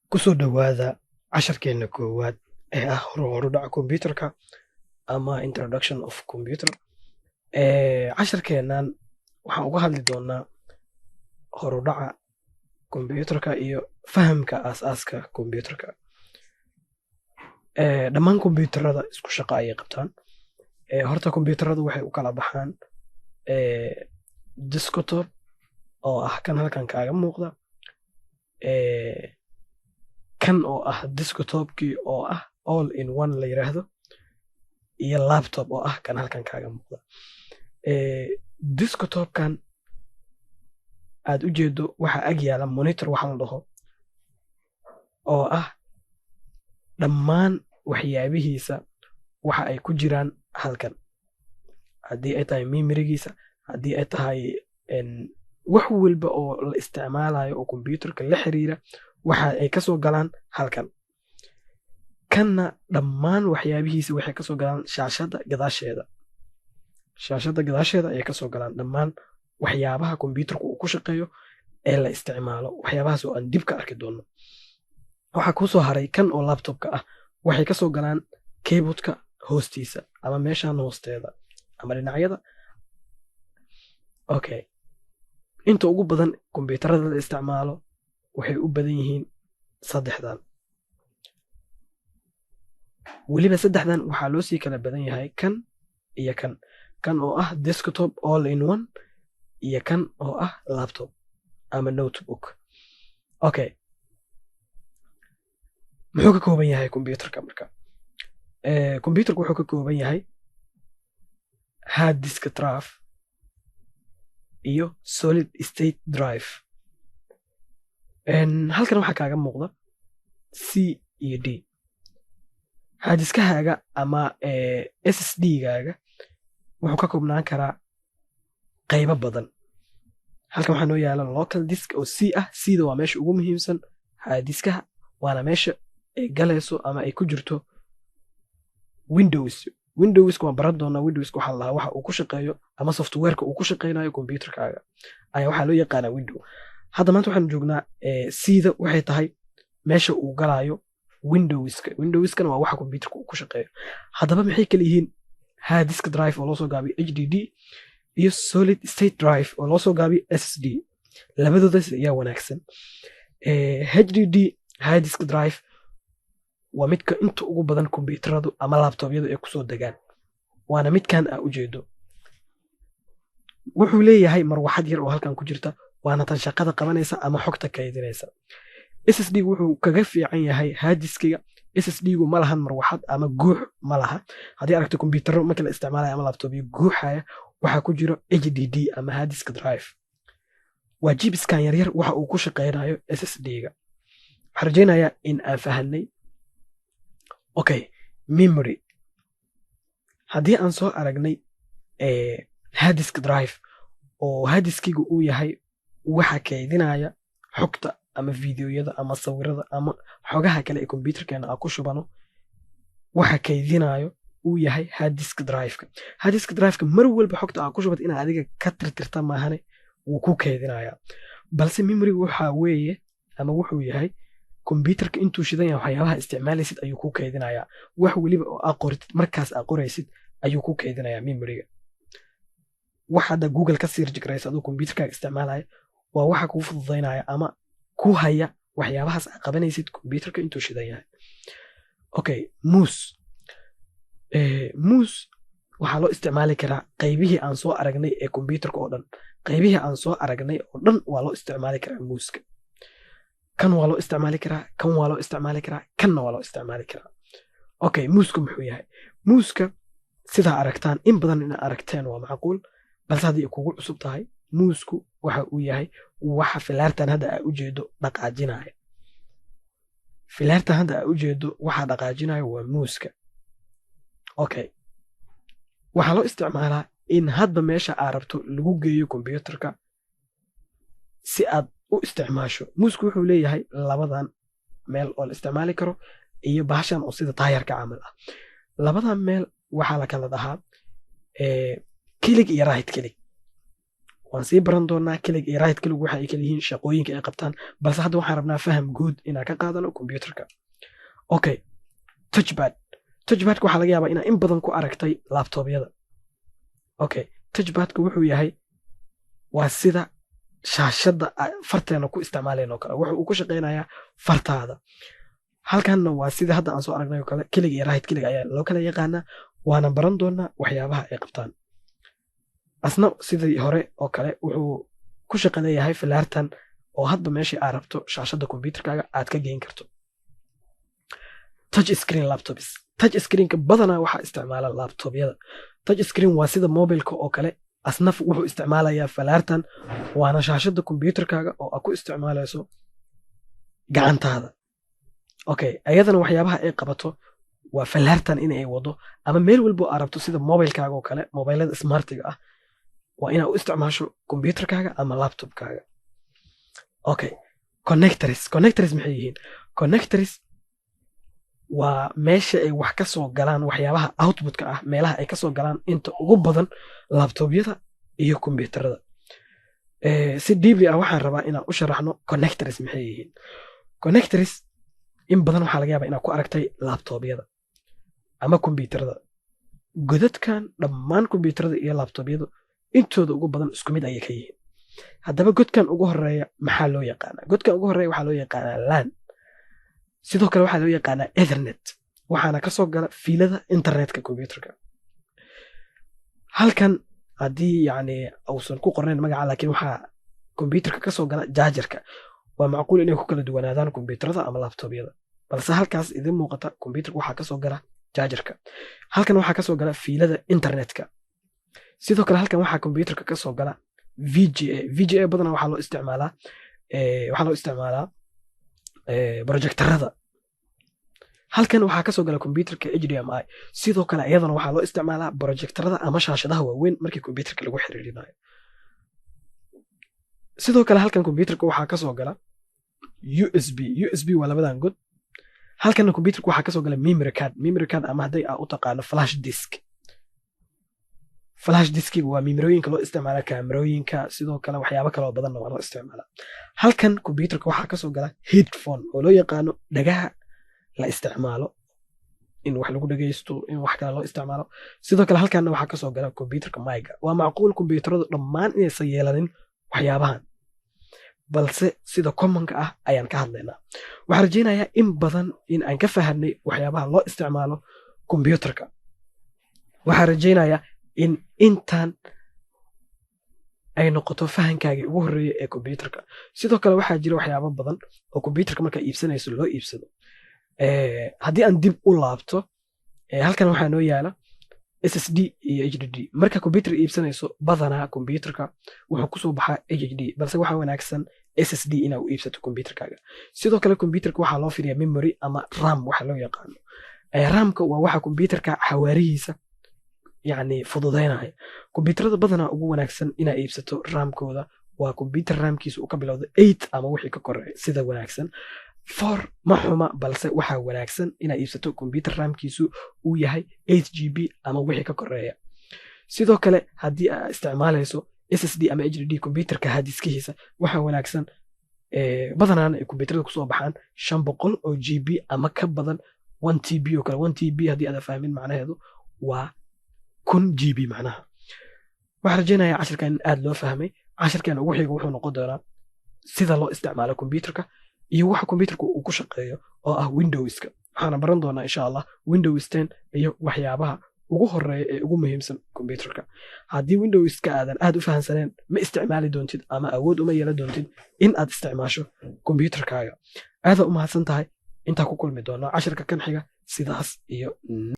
Kusoo dhawaada casharkeena koowaad ee ah horudhaca computerka ama introduction of computer. Casharkeenan waxaan uga hadli doonaa horudhaca computerka iyo fahamka aasaaska computerka. Dhammaan computerada isku shaqo ayay qabtaan. Horta computeradu waxay u kala baxaan desktop oo ah kan halkan kaaga muuqda, kan oo ah desktopkii oo ah all in one la yiraahdo, iyo laptop oo ah kan halkan kaaga muuqda. Desktopkan aad u jeedo waxa ag yaala monitor waxa la dhaho, oo ah dhammaan waxyaabihiisa waxa ay ku jiraan halkan. Haddii ay tahay memorigiisa, haddii ay tahay wax walba oo la isticmaalayo oo computerka la xiriira, waxa ay ka soo galaan halkan. Kanna dhammaan waxyaabihiisa waxay ka soo galaan shaashadda gadaasheeda. Shaashadda gadaasheeda ayay ka soo galaan dhammaan waxyaabaha computerka uu ku shaqeeyo ee la isticmaalo, waxyaabahaas oo aan dib ka arki doono. Waxaa kuu soo haray kan oo laptopka ah, waxay ka soo galaan keyboardka hoostiisa ama meeshan hoosteeda ama dhinacyada. Okay, inta ugu badan computerada la isticmaalo waxay u badan yihiin saddexdan. Weliba saddexdan waxaa loo sii kala badan yahay kan iyo kan. Kan oo ah desktop all in one iyo kan oo ah laptop ama notebook. Okay, muxuu ka kooban yahay computerka marka? Computerka wuxuu ka kooban yahay hard disk drive iyo solid state drive. Halkan waxaa kaaga muuqda C iyo D. hard diskahaaga ama SSD-gaaga wuxuu ka koobnaan karaa qaybo badan. Halkan waxaa noo yaala local disk oo C ah. C-da waa meesha ugu muhiimsan hard diskaha, waana meesha ay galayso ama ay ku jirto Windows. Windowska waan baran doonaa. Windowska waxaa la dhahaa waxa uu ku shaqeeyo ama softwareka uu ku shaqeynayo computerkaaga ayaa waxaa loo yaqaanaa window. Hadda maanta waxaan joognaa C-da waxay tahay meesha uu galayo Windowska. Windowskana waa waxa computerka uu ku shaqeeyo. Haddaba maxay kala yihiin hard disk drive oo loo soo gaabiyo HDD iyo solid state drive oo loo soo gaabiyo SSD? Labadoodas ayaa wanaagsan. HDD hard disk drive waa midka inta ugu badan computeradu ama laptopyadu ay kusoo degaan, waana midkan aa u jeedo. Wuxuu leeyahay marwaxad yar oo halkan ku jirta, waana tan shaqada qabanaysa ama xogta kaydinaysa. SSD wuxuu kaga fiican yahay hard diskiga. SSD-gu ma lahan marwaxad ama guux ma laha. Haddii aragto computerro marka la isticmaalayo ama laptopyo guuxaya, waxaa ku jiro HDD ama hard disk drive. waa jibiskan yaryar waxa uu ku shaqeynayo SSD-ga. Waxaan rajeynayaa in aan fahanay. Okay, memory. Haddii aan soo aragnay hard disk drive oo hard diskiga uu yahay waxa kaydinaya xogta ama fiidiyoyada ama sawirada ama xogaha kale ee computerkeena aan ku shubano, waxa kaydinayo uu yahay hard disk drive-ka. Hard disk drive-ka mar walba xogta aad ku shubat inaad adiga ka tirtirta maahane wuu ku kaydinayaa. Balse memory waxa weeye ama wuxuu yahay computerka intuu shidan yahay waxyaabaha isticmaalaysid ayuu ku kaydinayaa. Wax waliba oo aad qortid markaas aad qoraysid ayuu ku kaydinayaa memory-ga. Waxa hadda Google ka search garaysa aduu computerkaaga isticmaalaya waa waxa kuu fududaynaya ama ku haya waxyaabahaas aad qabanaysid computerka intuu shidan yahay. Okay, mouse. Mouse waxaa loo isticmaali karaa qaybihii aan soo aragnay ee computerka oo dhan. Qaybihii aan soo aragnay oo dhan waa loo isticmaali karaa mouse-ka. Kan waa loo isticmaali karaa, kan waa loo isticmaali karaa, kanna waa loo isticmaali karaa. Okay, mouse-ka muxuu yahay? Mouse-ka sidaa aragtaan in badan inaad aragteen waa macquul, balse haddii ay kugu cusub tahay, mouse-ku waxa uu yahay waxa filaartan hadda aad u jeedo dhaqaajinaya. Filaartan hadda aad u jeedo waxa dhaqaajinaya waa mouse-ka. Okay, waxaa loo isticmaalaa in hadba meesha aad rabto lagu geeyo computerka si aad u isticmaasho. Mouse-ku wuxuu leeyahay labadan meel oo la isticmaali karo iyo bahashan oo sida taayarka camal ah. Labadan meel waxaa la kala dhahaa click iyo right click. waan sii baran doonaa kelig iyo right kelig waxa ay kala yihiin shaqooyinka ay qabtaan balse hadda waxaan rabnaa faham guud inaan ka qaadano computerka okay touchpadka waxaa laga yaabaa inaa in badan ku aragtay laptopyada okay touchpadka wuxuu yahay waa sida shaashadda farteena ku isticmaaleen oo kale wuxuu ku shaqeynayaa fartaada halkanna waa sida hadda aan soo aragnay oo kale kelig iyo right kelig ayaa loo kala yaqaanaa waana baran doonaa waxyaabaha ay qabtaan asna sidii hore oo kale wuxuu ku shaqo leeyahay filaartan oo hadba meeshii aad rabto shaashadda computerkaaga aad ka geyn karto touch screenka badanaa waxaa isticmaala laptopyada touch screen waa sida mobilka oo kale asna wuxuu isticmaalayaa filaartan waana shaashadda computerkaaga oo aad ku isticmaalayso gacantaada okay ayadana waxyaabaha ay qabato waa filaartan in ay wado ama meel walbo aad rabto sida mobilkaaga oo kale mobilada smartiga ah waa inaad u isticmaasho computerkaaga ama laptopkaaga okay connectors maxay yihiin connectors waa meesha ay wax ka soo galaan waxyaabaha outputka ah meelaha ay ka soo galaan inta ugu badan laptopyada iyo computerada si deeply ah waxaan rabaa inaan u sharaxno connectors maxay yihiin connectors in badan waxaa laga yaabaa inaad ku aragtay laptopyada ama computerada godadkan dhammaan computerada iyo laptopyadu intooda ugu badan isku mid ayay ka yihiin haddaba godkan ugu horeeya maxaa loo yaqaanaa godkan ugu horeeya waxaa loo yaqaanaa lan sidoo kale waxaa loo yaqaanaa ethernet waxaana kasoo gala fiilada internetka computerka halkan haddii yani uusan ku qornayn magaca laakiin waxaa computerka kasoo gala jaajarka waa macquul inay ku kala duwanaadaan computerada ama laptopyada balse halkaas idin muuqata computerka waxaa kasoo gala jaajarka halkan waxaa kasoo gala fiilada internetka sidoo kale halkan waxaa computerka kasoo gala VGA badanaa waxaa loo isticmaalaa projectorada halkan waxaa kasoo gala computerka HDMI sidoo kale iyadana waxaa loo isticmaalaa projectorada ama shaashadaha waaweyn markii computerka lagu xiriirinayo sidoo kale halkan computerka waxaa kasoo gala USB waa labadan god halkan computerka waxaa kasoo gala memory card ama hadday aa u taqaano flash diskiga waa mimirooyinka loo isticmaala kaamerooyinka sidoo kale waxyaabo kaloo badanna waa loo isticmaala halkan computerka waxaa kasoo gala headphone oo loo yaqaano dhagaha la isticmaalo in wax lagu dhagaysto in wax kale loo isticmaalo sidoo kale halkanna waxaa kasoo gala computerka miga waa macquul computeradu dhammaan inaysan yeelanin waxyaabahan balse sida commonka ah ayaan ka hadlaynaa waxaan rajeynayaa in badan in aan ka fahamnay waxyaabaha loo isticmaalo computerka waxaan rajeynayaa in intaan ay noqoto fahankaagii ugu horreeya ee computerka sidoo kale waxaa jira waxyaabo badan oo computerka markaa iibsanayso loo iibsado haddii aan dib u laabto halkan waxaa noo yaala SSD iyo HDD marka computer iibsanayso badanaa computerka wuxuu kusoo baxaa HDD balse waxaa wanaagsan SSD inaa u iibsato computerkaaga sidoo kale computerka waxaa loo firiyaa memory ama RAM waxa loo yaqaano ramka waa waxa computerka xawaarihiisa يعني فضودينها كمبيوترada badanaa ugu wanaagsan inaa iibsato raamkooda waa computer raamkiisa uu ka bilowdo 8 ama wixii ka koreeya sida wanaagsan 4 ma xuma balse waxa wanaagsan inaa iibsato computer raamkiisu uu yahay 8GB ama wixii ka koreeya sidoo kale haddii aad isticmaalayso SSD ama HDD computerka hadiskiisa waxa wanaagsan badanaana ay computerada kusoo baxaan 500 oo GB ama ka badan 1TB oo kale 1TB haddii aad fahmin macnaheedu waa 1GB macnaha waxaan rajeynayaa cashirkan in aad loo fahmay cashirkan ugu xiga wuxuu noqon doonaa sida loo isticmaalo computerka iyo waxa computerka uu ku shaqeeyo oo ah Windowska waxaan baran doonaa insha Allah Windows 10 iyo waxyaabaha ugu horeeya ee ugu muhiimsan computerka haddii Windowska aadan aad u fahansaneen ma isticmaali doontid ama awood uma yeelan doontid in aad isticmaasho computerkaaga aad u mahadsan tahay inta ku kulmi doona cashirka kan xiga sidaas iyo